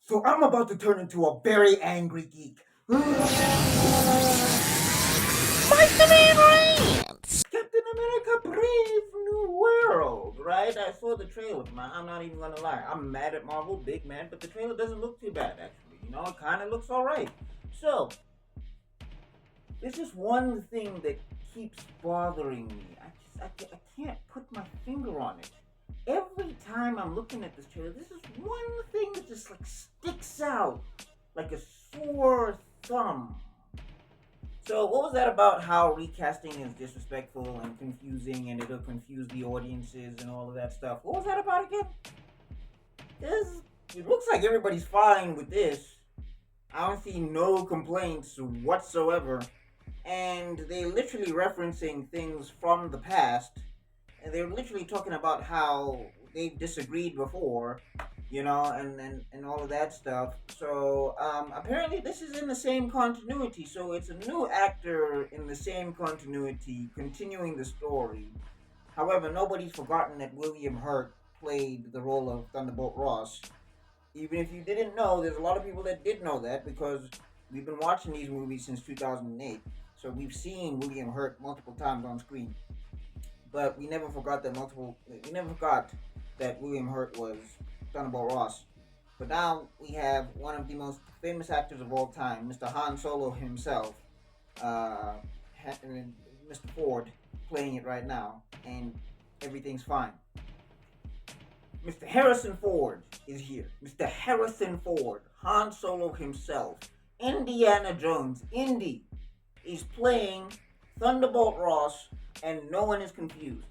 So I'm about to turn into a very angry geek. Meister-Man Rants! Captain America Brave New World, right? I saw the trailer, man. I'm not even gonna lie. I'm mad at Marvel, big mad, but the trailer doesn't look too bad, actually. It kind of looks alright. So, there's just one thing that keeps bothering me. I can't put my finger on it. Every time I'm looking at this trailer, this is one thing that just like sticks out like a sore thumb. So, what was that about how recasting is disrespectful and confusing and it'll confuse the audiences and all of that stuff? What was that about again? This, it looks like everybody's fine with this. I don't see no complaints whatsoever. And they're literally referencing things from the past. And they're literally talking about how they disagreed before, and all of that stuff. So apparently this is in the same continuity. So it's a new actor in the same continuity, continuing the story. However, nobody's forgotten that William Hurt played the role of Thunderbolt Ross. Even if you didn't know, there's a lot of people that did know that because we've been watching these movies since 2008. So we've seen William Hurt multiple times on screen, but we never forgot that multiple. We never forgot that William Hurt was Thunderbolt Ross. But now we have one of the most famous actors of all time, Mr. Han Solo himself, uh, Mr. Ford, playing it right now, and everything's fine. Mr. Harrison Ford is here. Mr. Harrison Ford, Han Solo himself, Indiana Jones, Indy, is playing Thunderbolt Ross, and no one is confused.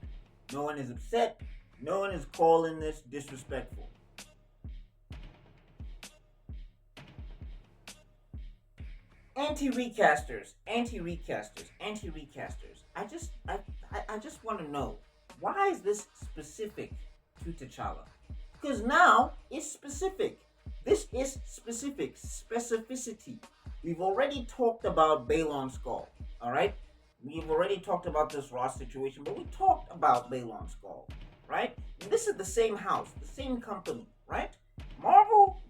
No one is upset. No one is calling this disrespectful. Anti-recasters. I just want to know, why is this specific to T'Challa? Because now it's specific. This is specific specificity. We've already talked about Balon Skull. All right, we've already talked about this Ross situation, but we talked about Balon Skull, right? And this is the same house, the same company, right? Marvel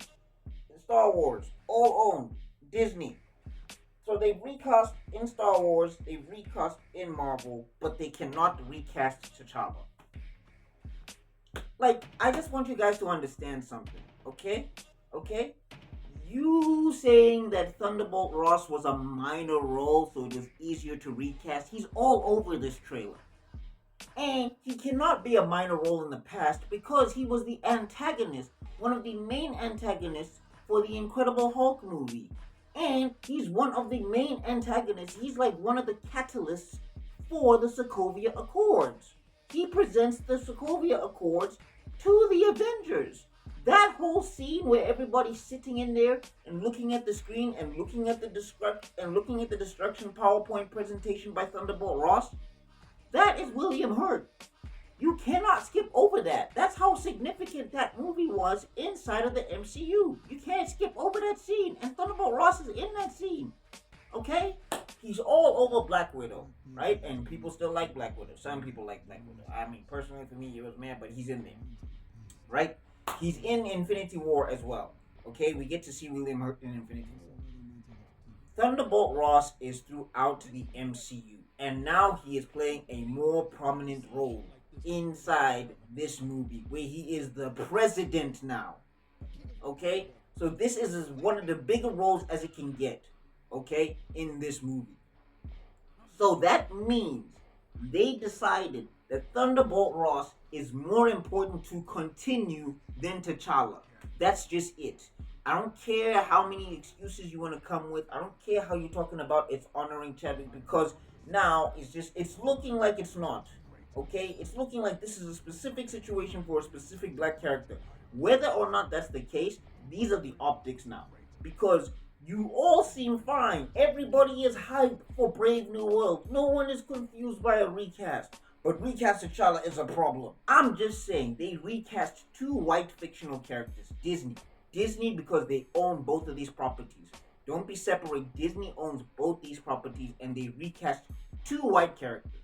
and Star Wars, all owned Disney. So they've recast in Star Wars, they've recast in Marvel, but they cannot recast T'Challa. Like, I just want you guys to understand something, okay? Okay? You saying that Thunderbolt Ross was a minor role, so it was easier to recast, he's all over this trailer. And he cannot be a minor role in the past because he was the antagonist, one of the main antagonists for the Incredible Hulk movie. And he's one of the main antagonists. He's like one of the catalysts for the Sokovia Accords. He presents the Sokovia Accords to the Avengers. That whole scene where everybody's sitting in there and looking at the screen and looking at the destruction PowerPoint presentation by Thunderbolt Ross, that is William Hurt. You cannot skip over that. That's how significant that movie was inside of the MCU. You can't skip over that scene. And Thunderbolt Ross is in that scene. Okay? He's all over Black Widow, right? And people still like Black Widow. Some people like Black Widow. I mean, personally for me, it was mad, but he's in there, right? He's in Infinity War as well. Okay? We get to see William Hurt in Infinity War. Thunderbolt Ross is throughout the MCU. And now he is playing a more prominent role inside this movie where he is the president now. Okay? So this is one of the bigger roles as it can get, okay, in this movie. So that means they decided that Thunderbolt Ross is more important to continue than T'Challa. That's just it. I don't care how many excuses you want to come with. I don't care how you're talking about it's honoring Chadwick, because now it's looking like it's not. Okay? It's looking like this is a specific situation for a specific black character. Whether or not that's the case, these are the optics now. Because you all seem fine. Everybody is hyped for Brave New World. No one is confused by a recast. But recast T'Challa is a problem. I'm just saying, they recast two white fictional characters. Disney because they own both of these properties. Don't be separate. Disney owns both these properties and they recast two white characters.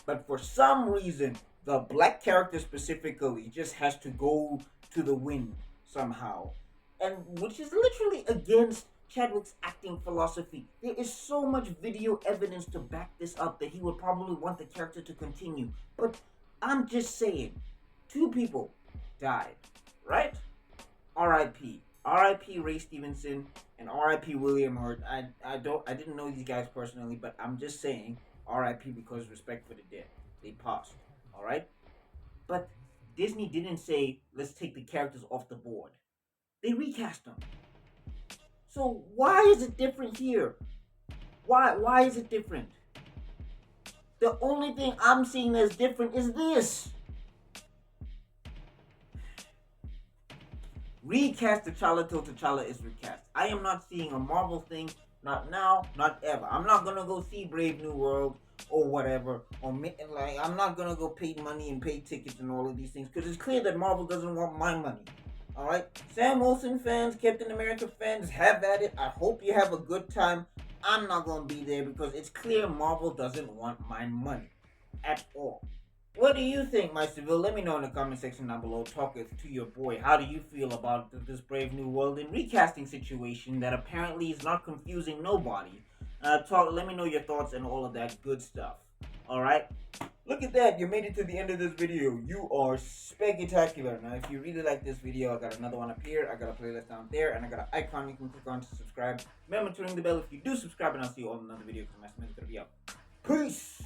But for some reason, the black character specifically just has to go to the wind somehow. and which is literally against Chadwick's acting philosophy. There is so much video evidence to back this up that he would probably want the character to continue. But I'm just saying, two people died, right? R.I.P. R.I.P. Ray Stevenson and R.I.P. William Hurt. I didn't know these guys personally, but I'm just saying R.I.P. because respect for the dead. They passed. All right, but Disney didn't say let's take the characters off the board. They recast them. So why is it different here? Why is it different? The only thing I'm seeing that's different is this. Recast T'Challa till T'Challa is recast. I am not seeing a Marvel thing, not now, not ever. I'm not gonna go see Brave New World or whatever, or like I'm not gonna go pay money and pay tickets and all of these things because it's clear that Marvel doesn't want my money. All right, Sam Wilson fans, Captain America fans, have at it. I hope you have a good time. I'm not gonna be there because it's clear Marvel doesn't want my money at all. What do you think, Meisterville? Let me know in the comment section down below. Talk it to your boy. How do you feel about this Brave New World and recasting situation that apparently is not confusing nobody? Let me know your thoughts and all of that good stuff. All right. Look at that. You made it to the end of this video. You are spectacular. Now, if you really like this video, I got another one up here. I got a playlist down there, and I got an icon you can click on to subscribe. Remember to ring the bell if you do subscribe, and I'll see you all in another video because my is going to be up. Peace.